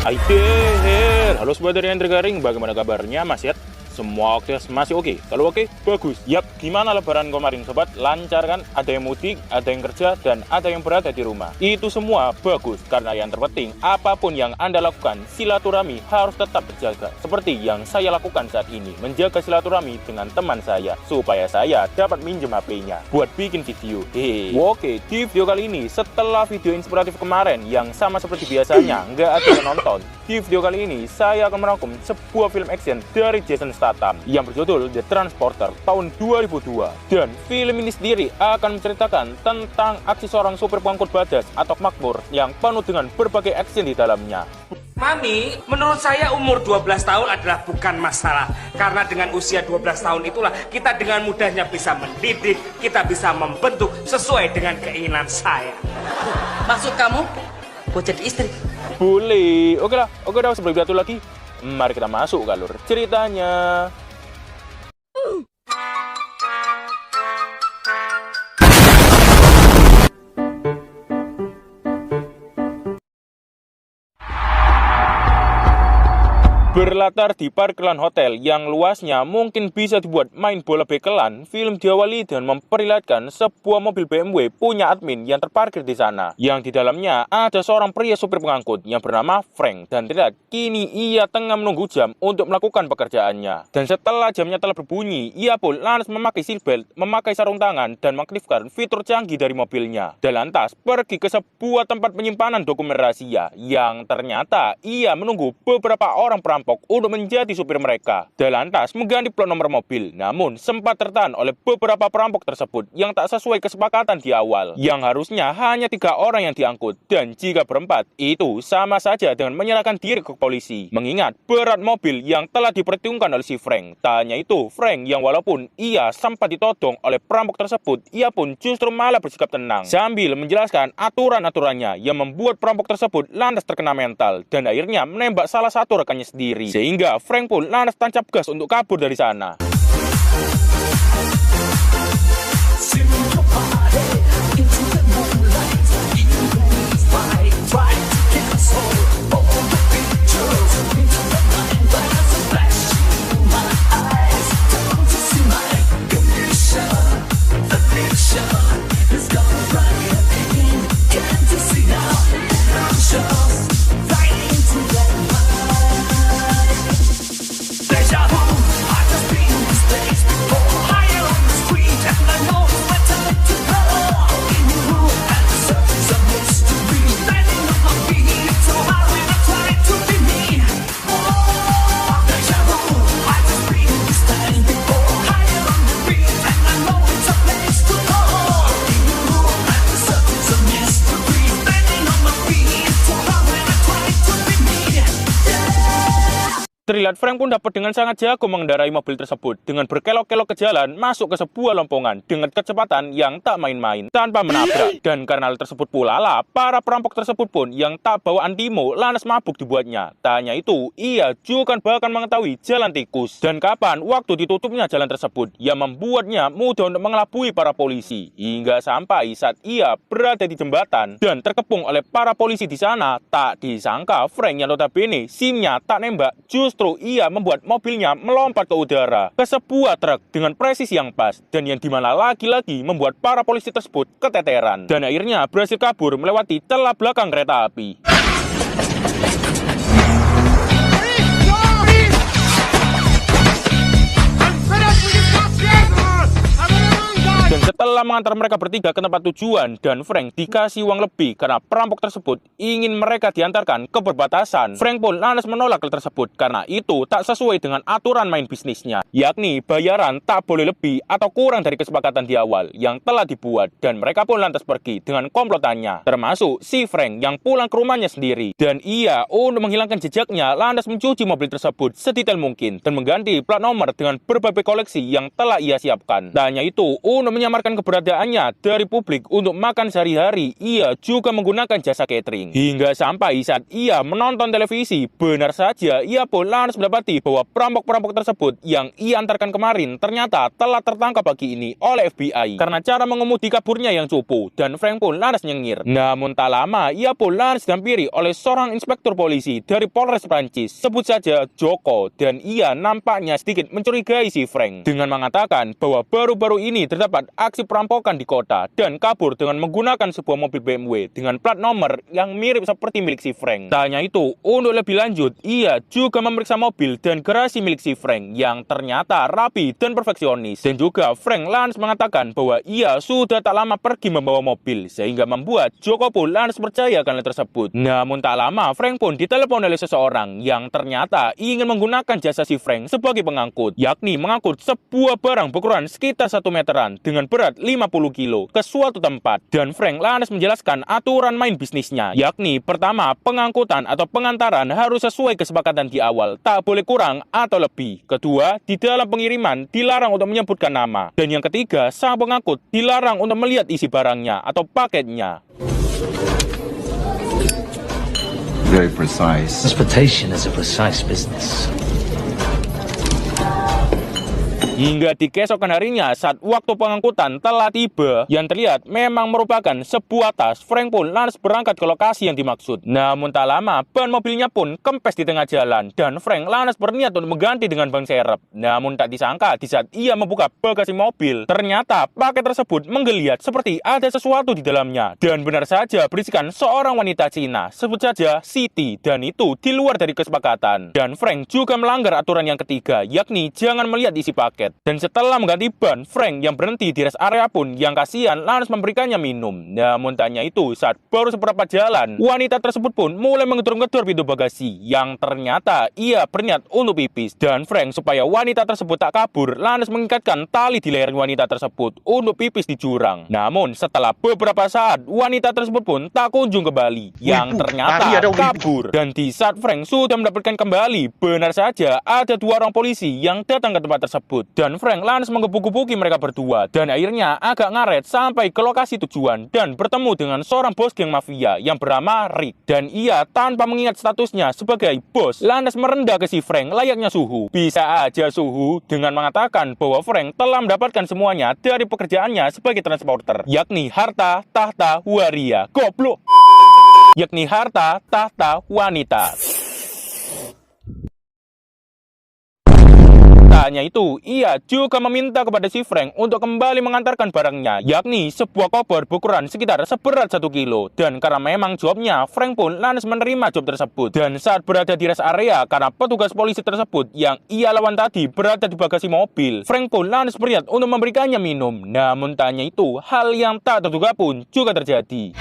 Aider, halo sobat dari Hendrik Garing, bagaimana kabarnya Mas Yat? Semua oke, masih oke? Kalau oke, bagus. Yap, gimana lebaran kemarin sobat? Lancar kan? Ada yang mudik, ada yang kerja, dan ada yang berada di rumah. Itu semua bagus, karena yang terpenting, apapun yang Anda lakukan, silaturahmi harus tetap terjaga. Seperti yang saya lakukan saat ini, menjaga silaturahmi dengan teman saya, supaya saya dapat minjem HP-nya buat bikin video. Hehe. Oke, di video kali ini, setelah video inspiratif kemarin yang sama seperti biasanya, nggak ada yang nonton. Di video kali ini, saya akan merangkum sebuah film action dari Jason Statham yang berjudul The Transporter tahun 2002. Dan film ini sendiri akan menceritakan tentang aksi seorang supir pengangkut badas atau makmur yang penuh dengan berbagai action di dalamnya. Mami, menurut saya umur 12 tahun adalah bukan masalah. Karena dengan usia 12 tahun itulah kita dengan mudahnya bisa mendidik, kita bisa membentuk sesuai dengan keinginan saya. Maksud kamu, buat jadi istri? Boleh. Oke lah, oke dah, sebelum jatuh lagi, mari kita masuk ke alur ceritanya. Berlatar di parkiran hotel yang luasnya mungkin bisa dibuat main bola bekelan, film diawali dengan memperlihatkan sebuah mobil BMW punya admin yang terparkir di sana. Yang di dalamnya ada seorang pria supir pengangkut yang bernama Frank, dan terlihat kini ia tengah menunggu jam untuk melakukan pekerjaannya. Dan setelah jamnya telah berbunyi, ia pun lantas memakai seatbelt, memakai sarung tangan, dan mengaktifkan fitur canggih dari mobilnya. Dan lantas pergi ke sebuah tempat penyimpanan dokumen rahasia yang ternyata ia menunggu beberapa orang perampok untuk menjadi supir mereka. Dan lantas mengganti plat nomor mobil, namun sempat tertahan oleh beberapa perampok tersebut yang tak sesuai kesepakatan di awal, yang harusnya hanya 3 orang yang diangkut, dan jika berempat itu sama saja dengan menyerahkan diri ke polisi, mengingat berat mobil yang telah diperhitungkan oleh si Frank. Tak hanya itu, Frank yang walaupun ia sempat ditodong oleh perampok tersebut, ia pun justru malah bersikap tenang sambil menjelaskan aturan-aturannya yang membuat perampok tersebut lantas terkena mental dan akhirnya menembak salah satu rekannya sendiri, sehingga Frank pun lantas tancap gas untuk kabur dari sana. Terlihat Frank pun dapat dengan sangat jago mengendarai mobil tersebut dengan berkelok-kelok ke jalan masuk ke sebuah lompongan dengan kecepatan yang tak main-main tanpa menabrak. Dan karena hal tersebut pula lah, para perampok tersebut pun yang tak bawa antimo lantas mabuk dibuatnya. Tak hanya itu, ia juga bahkan mengetahui jalan tikus dan kapan waktu ditutupnya jalan tersebut yang membuatnya mudah untuk mengelabui para polisi. Hingga sampai saat ia berada di jembatan dan terkepung oleh para polisi di sana, tak disangka Frank yang notabene SIM-nya tak nembak, justru ia membuat mobilnya melompat ke udara ke sebuah truk dengan presisi yang pas, dan yang dimana lagi-lagi membuat para polisi tersebut keteteran dan akhirnya berhasil kabur melewati celah belakang kereta api. Dan setelah mengantar mereka bertiga ke tempat tujuan, dan Frank dikasih uang lebih karena perampok tersebut ingin mereka diantarkan ke perbatasan, Frank pun lantas menolak hal tersebut karena itu tak sesuai dengan aturan main bisnisnya, yakni bayaran tak boleh lebih atau kurang dari kesepakatan di awal yang telah dibuat. Dan mereka pun lantas pergi dengan komplotannya, termasuk si Frank yang pulang ke rumahnya sendiri. Dan ia untuk menghilangkan jejaknya lantas mencuci mobil tersebut sedetail mungkin dan mengganti plat nomor dengan berbagai koleksi yang telah ia siapkan. Tak hanya itu, untuk menyamarkan keberadaan keberadaannya dari publik untuk makan sehari-hari, ia juga menggunakan jasa catering. Hingga sampai saat ia menonton televisi, benar saja ia pun lantas mendapati bahwa perampok-perampok tersebut yang ia antarkan kemarin ternyata telah tertangkap pagi ini oleh FBI karena cara mengemudi kaburnya yang cupu, dan Frank pun lantas nyengir. Namun tak lama ia pun lantas dihampiri oleh seorang inspektur polisi dari Polres Prancis, sebut saja Joko, dan ia nampaknya sedikit mencurigai si Frank dengan mengatakan bahwa baru-baru ini terdapat aksi perampokan di kota dan kabur dengan menggunakan sebuah mobil BMW dengan plat nomor yang mirip seperti milik si Frank. Tak hanya itu, untuk lebih lanjut, ia juga memeriksa mobil dan garasi milik si Frank yang ternyata rapi dan perfeksionis. Dan juga Frank lantas mengatakan bahwa ia sudah tak lama pergi membawa mobil, sehingga membuat Joko pun lantas percaya akan hal tersebut. Namun tak lama, Frank pun ditelepon oleh seseorang yang ternyata ingin menggunakan jasa si Frank sebagai pengangkut, yakni mengangkut sebuah barang berukuran sekitar 1 meteran dengan berat 50 kilo ke suatu tempat. Dan Frank lantas menjelaskan aturan main bisnisnya, yakni pertama, pengangkutan atau pengantaran harus sesuai kesepakatan di awal, tak boleh kurang atau lebih. Kedua, di dalam pengiriman dilarang untuk menyebutkan nama. Dan yang ketiga, sang pengangkut dilarang untuk melihat isi barangnya atau paketnya. Very precise. Transportation is a precise business. Hingga di keesokan harinya saat waktu pengangkutan telah tiba, yang terlihat memang merupakan sebuah tas, Frank pun lantas berangkat ke lokasi yang dimaksud. Namun tak lama, ban mobilnya pun kempes di tengah jalan dan Frank lantas berniat untuk mengganti dengan ban serep. Namun tak disangka di saat ia membuka bagasi mobil, ternyata paket tersebut menggeliat seperti ada sesuatu di dalamnya. Dan benar saja berisikan seorang wanita Cina, sebut saja Siti, dan itu di luar dari kesepakatan. Dan Frank juga melanggar aturan yang ketiga, yakni jangan melihat isi paket. Dan setelah mengganti ban, Frank yang berhenti di rest area pun yang kasihan lantas memberikannya minum. Namun tak hanya itu, saat baru seberapa jalan, wanita tersebut pun mulai menggedor-gedor pintu bagasi yang ternyata ia berniat untuk pipis. Dan Frank supaya wanita tersebut tak kabur, lantas mengikatkan tali di leher wanita tersebut untuk pipis di jurang. Namun setelah beberapa saat, wanita tersebut pun tak kunjung kembali, yang ternyata kabur. Dan di saat Frank sudah mendapatkan kembali, benar saja ada 2 orang polisi yang datang ke tempat tersebut. Dan Frank lantas menggebuk-gebuki mereka berdua, dan akhirnya agak ngaret sampai ke lokasi tujuan dan bertemu dengan seorang bos geng mafia yang bernama Rick. Dan ia tanpa mengingat statusnya sebagai bos lantas merendah ke si Frank layaknya Suhu. Bisa aja Suhu dengan mengatakan bahwa Frank telah mendapatkan semuanya dari pekerjaannya sebagai transporter, yakni harta, tahta, waria. Goblok! Yakni harta, tahta, wanita. Tak hanya itu, ia juga meminta kepada si Frank untuk kembali mengantarkan barangnya, yakni sebuah koper berukuran sekitar seberat 1 kilo. Dan karena memang jawabnya, Frank pun lantas menerima job tersebut. Dan saat berada di rest area, karena petugas polisi tersebut yang ia lawan tadi berada di bagasi mobil, Frank pun lantas berniat untuk memberikannya minum. Namun tak hanya itu, hal yang tak terduga pun juga terjadi.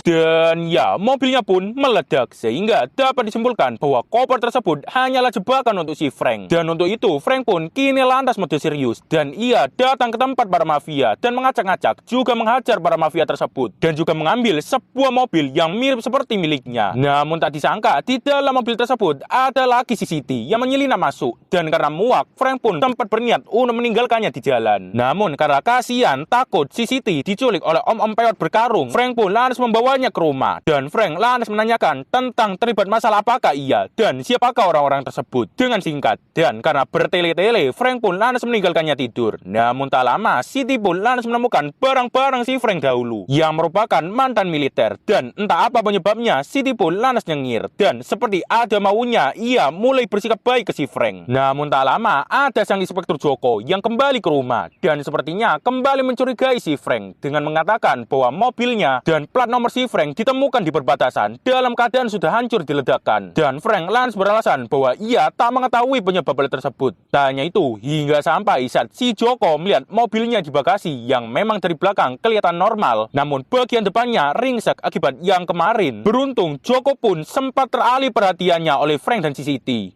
Dan ya, mobilnya pun meledak sehingga dapat disimpulkan bahwa koper tersebut hanyalah jebakan untuk si Frank. Dan untuk itu, Frank pun kini lantas mode serius dan ia datang ke tempat para mafia dan mengacak-ngacak, juga menghajar para mafia tersebut dan juga mengambil sebuah mobil yang mirip seperti miliknya. Namun tak disangka, di dalam mobil tersebut ada lagi si Siti yang menyelinap masuk, dan karena muak, Frank pun sempat berniat untuk meninggalkannya di jalan. Namun karena kasihan takut si Siti diculik oleh om-om peot berkarung, Frank pun lantas membawa ke rumah, dan Frank lantas menanyakan tentang terlibat masalah apakah ia dan siapakah orang-orang tersebut dengan singkat. Dan karena bertele-tele, Frank pun lantas meninggalkannya tidur. Namun tak lama, Siti pun lantas menemukan barang-barang si Frank dahulu yang merupakan mantan militer, dan entah apa penyebabnya Siti pun lantas nyengir dan seperti ada maunya ia mulai bersikap baik ke si Frank. Namun tak lama, ada sang inspektur Joko yang kembali ke rumah dan sepertinya kembali mencurigai si Frank dengan mengatakan bahwa mobilnya dan plat nomor si Frank ditemukan di perbatasan dalam keadaan sudah hancur diledakkan. Dan Frank lantas beralasan bahwa ia tak mengetahui penyebab hal tersebut. Tak hanya itu, hingga sampai saat si Joko melihat mobilnya di bagasi yang memang dari belakang kelihatan normal, namun bagian depannya ringsek akibat yang kemarin. Beruntung Joko pun sempat teralih perhatiannya oleh Frank dan si Siti.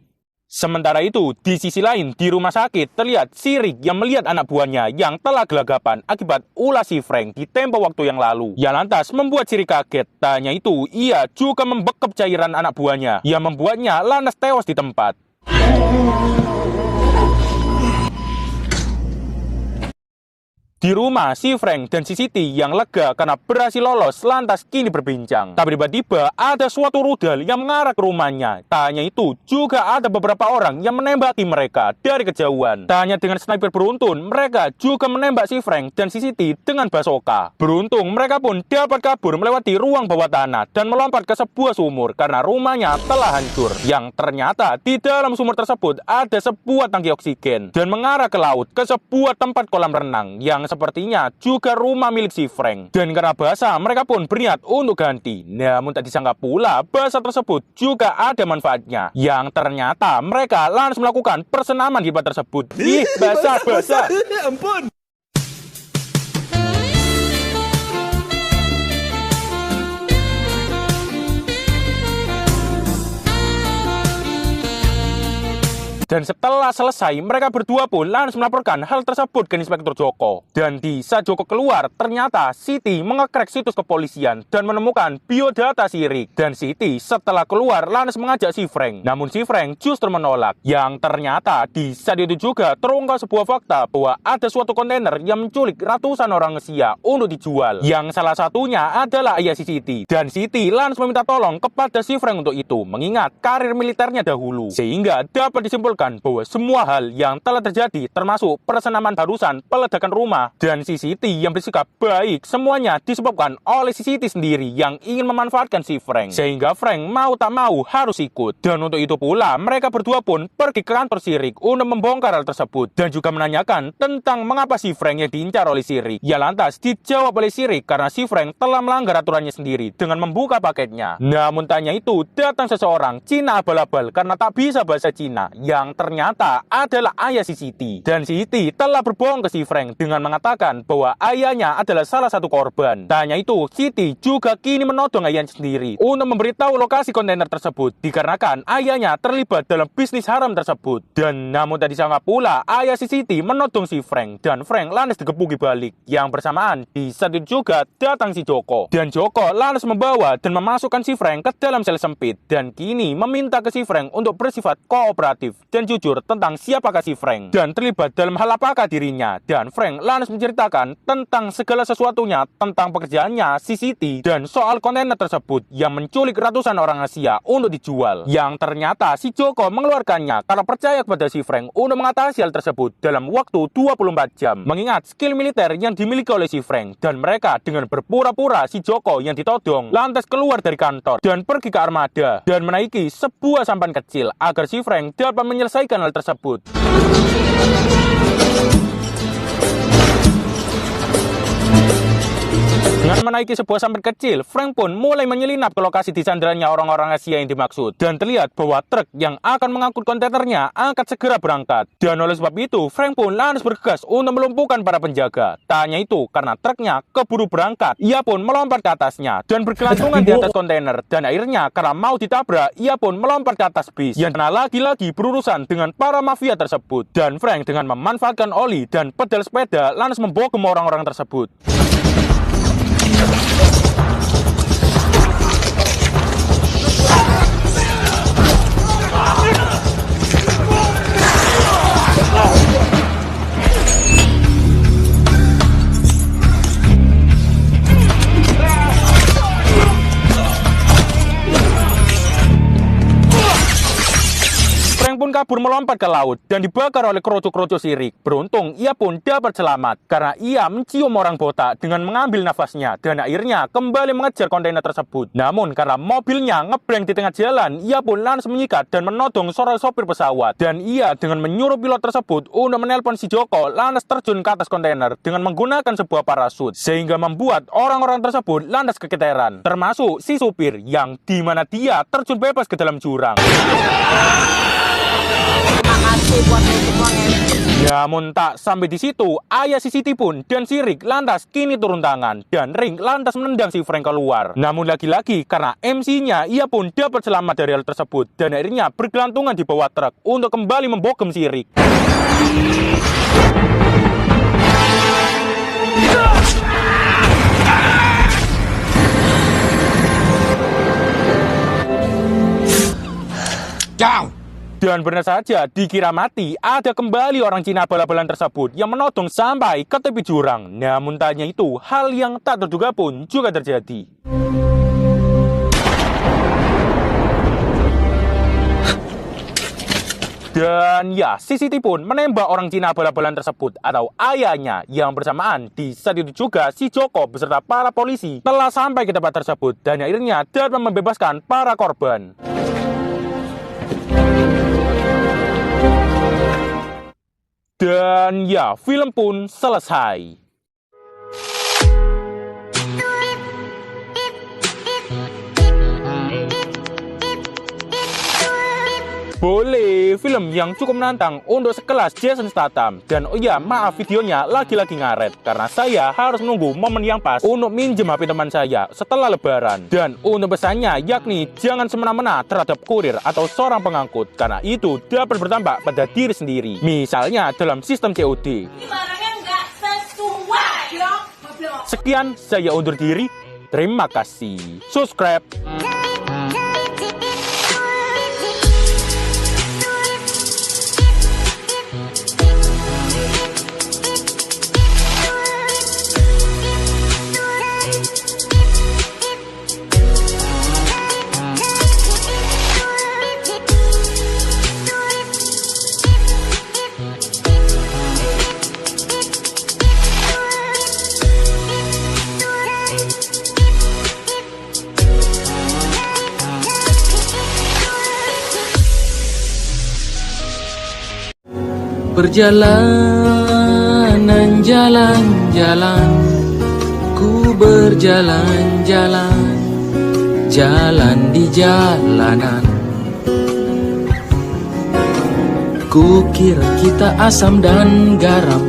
Sementara itu, di sisi lain, di rumah sakit terlihat si Rick yang melihat anak buahnya yang telah gelagapan akibat ulah si Frank di tempo waktu yang lalu. Yang lantas membuat si Rick kaget. Tanya itu, ia juga membekap cairan anak buahnya yang membuatnya lantas tewas di tempat. Di rumah, si Frank dan si Siti yang lega karena berhasil lolos lantas kini berbincang. Tapi tiba-tiba ada suatu rudal yang mengarah ke rumahnya. Tanya itu juga ada beberapa orang yang menembaki mereka dari kejauhan. Tanya dengan sniper beruntun, mereka juga menembak si Frank dan si Siti dengan basoka. Beruntung mereka pun dapat kabur melewati ruang bawah tanah dan melompat ke sebuah sumur karena rumahnya telah hancur. Yang ternyata di dalam sumur tersebut ada sebuah tangki oksigen dan mengarah ke laut ke sebuah tempat kolam renang yang sepertinya juga rumah milik si Frank. Dan karena basah, mereka pun berniat untuk ganti. Namun tak disangka pula, basah tersebut juga ada manfaatnya. Yang ternyata mereka langsung melakukan persenaman di tempat tersebut. Ih, basah. Ampun. Dan setelah selesai, mereka berdua pun langsung melaporkan hal tersebut ke Inspektur Joko. Dan di saat Joko keluar, ternyata Siti mengekrek situs kepolisian dan menemukan biodata si Rick. Dan Siti setelah keluar langsung mengajak si Frank. Namun si Frank justru menolak. Yang ternyata di saat itu juga terungkap sebuah fakta bahwa ada suatu kontainer yang menculik ratusan orang Asia untuk dijual. Yang salah satunya adalah ayah si Siti. Dan Siti langsung meminta tolong kepada si Frank untuk itu, mengingat karir militernya dahulu. Sehingga dapat disimpulkan bahwa semua hal yang telah terjadi termasuk persenaman barusan, peledakan rumah, dan si Siti yang bersikap baik, semuanya disebabkan oleh si Siti sendiri yang ingin memanfaatkan si Frank. Sehingga Frank mau tak mau harus ikut. Dan untuk itu pula mereka berdua pun pergi ke kantor si Rick untuk membongkar hal tersebut dan juga menanyakan tentang mengapa si Frank yang diincar oleh si Rick. Ya lantas dijawab oleh si Rick karena si Frank telah melanggar aturannya sendiri dengan membuka paketnya. Namun tanya itu datang seseorang Cina abal-abal karena tak bisa bahasa Cina yang ternyata adalah ayah si Siti. Dan si Siti telah berbohong ke si Frank dengan mengatakan bahwa ayahnya adalah salah satu korban. Tanya itu, Siti juga kini menodong ayahnya sendiri untuk memberitahu lokasi kontainer tersebut dikarenakan ayahnya terlibat dalam bisnis haram tersebut. Dan namun tadi disangka pula ayah si Siti menodong si Frank dan Frank lantas digebuki balik. Yang bersamaan di saat itu juga datang si Joko. Dan Joko lantas membawa dan memasukkan si Frank ke dalam sel sempit dan kini meminta ke si Frank untuk bersifat kooperatif dan jujur tentang siapakah si Frank dan terlibat dalam hal apakah dirinya. Dan Frank lantas menceritakan tentang segala sesuatunya tentang pekerjaannya si Siti dan soal kontainer tersebut yang menculik ratusan orang Asia untuk dijual. Yang ternyata si Joko mengeluarkannya karena percaya kepada si Frank untuk mengatasi hal tersebut dalam waktu 24 jam mengingat skill militer yang dimiliki oleh si Frank. Dan mereka dengan berpura-pura si Joko yang ditodong lantas keluar dari kantor dan pergi ke armada dan menaiki sebuah sampan kecil agar si Frank dapat menyelesaikan hal tersebut. Dengan menaiki sebuah sampan kecil, Frank pun mulai menyelinap ke lokasi disandaranya orang-orang Asia yang dimaksud. Dan terlihat bahwa truk yang akan mengangkut kontainernya akan segera berangkat. Dan oleh sebab itu, Frank pun lantas bergegas untuk melumpuhkan para penjaga. Tanya itu karena truknya keburu berangkat, ia pun melompat ke atasnya dan bergelantungan di atas kontainer. Dan akhirnya karena mau ditabrak, ia pun melompat ke atas bis yang karena lagi-lagi berurusan dengan para mafia tersebut. Dan Frank dengan memanfaatkan oli dan pedal sepeda lantas membogem orang-orang tersebut. Pun kabur melompat ke laut dan dibakar oleh kroco-kroco si Rick. Beruntung ia pun dapat selamat karena ia mencium orang botak dengan mengambil nafasnya dan akhirnya kembali mengejar kontainer tersebut. Namun karena mobilnya ngeblank di tengah jalan, ia pun langsung menyikat dan menodong seorang sopir pesawat. Dan ia dengan menyuruh pilot tersebut untuk menelpon si Joko lantas terjun ke atas kontainer dengan menggunakan sebuah parasut sehingga membuat orang-orang tersebut lantas keketeran, termasuk si supir yang dimana dia terjun bebas ke dalam jurang. Namun tak sampai di situ, ayah si Siti pun dan si Rick lantas kini turun tangan dan Rick lantas menendang si Frank keluar. Namun lagi-lagi karena MC-nya ia pun dapat selamat dari hal tersebut dan akhirnya bergelantungan di bawah truk untuk kembali membogem si Rick. Dan benar saja, dikira mati, ada kembali orang Cina bala-balan tersebut yang menodong sampai ke tepi jurang. Namun tanya itu, hal yang tak terduga pun juga terjadi. Dan ya, si Siti pun menembak orang Cina bala-balan tersebut atau ayahnya, yang bersamaan di saat itu juga si Joko beserta para polisi telah sampai ke tempat tersebut dan akhirnya dapat membebaskan para korban. Dan ya, film pun selesai. Boleh, film yang cukup menantang untuk sekelas Jason Statham. Dan oh ya, maaf videonya lagi-lagi ngaret karena saya harus menunggu momen yang pas untuk minjem HP teman saya setelah lebaran. Dan untuk pesannya yakni jangan semena-mena terhadap kurir atau seorang pengangkut karena itu dapat berdampak pada diri sendiri. Misalnya dalam sistem COD. Sekian, saya undur diri. Terima kasih. Subscribe. Perjalanan jalan-jalan, ku berjalan-jalan, jalan di jalanan. Ku kira kita asam dan garam,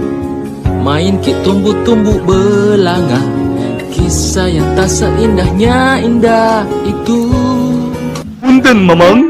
main kit tumbuh-tumbuh belanga. Kisah yang tak seindahnya indah itu. Punten, Mamang.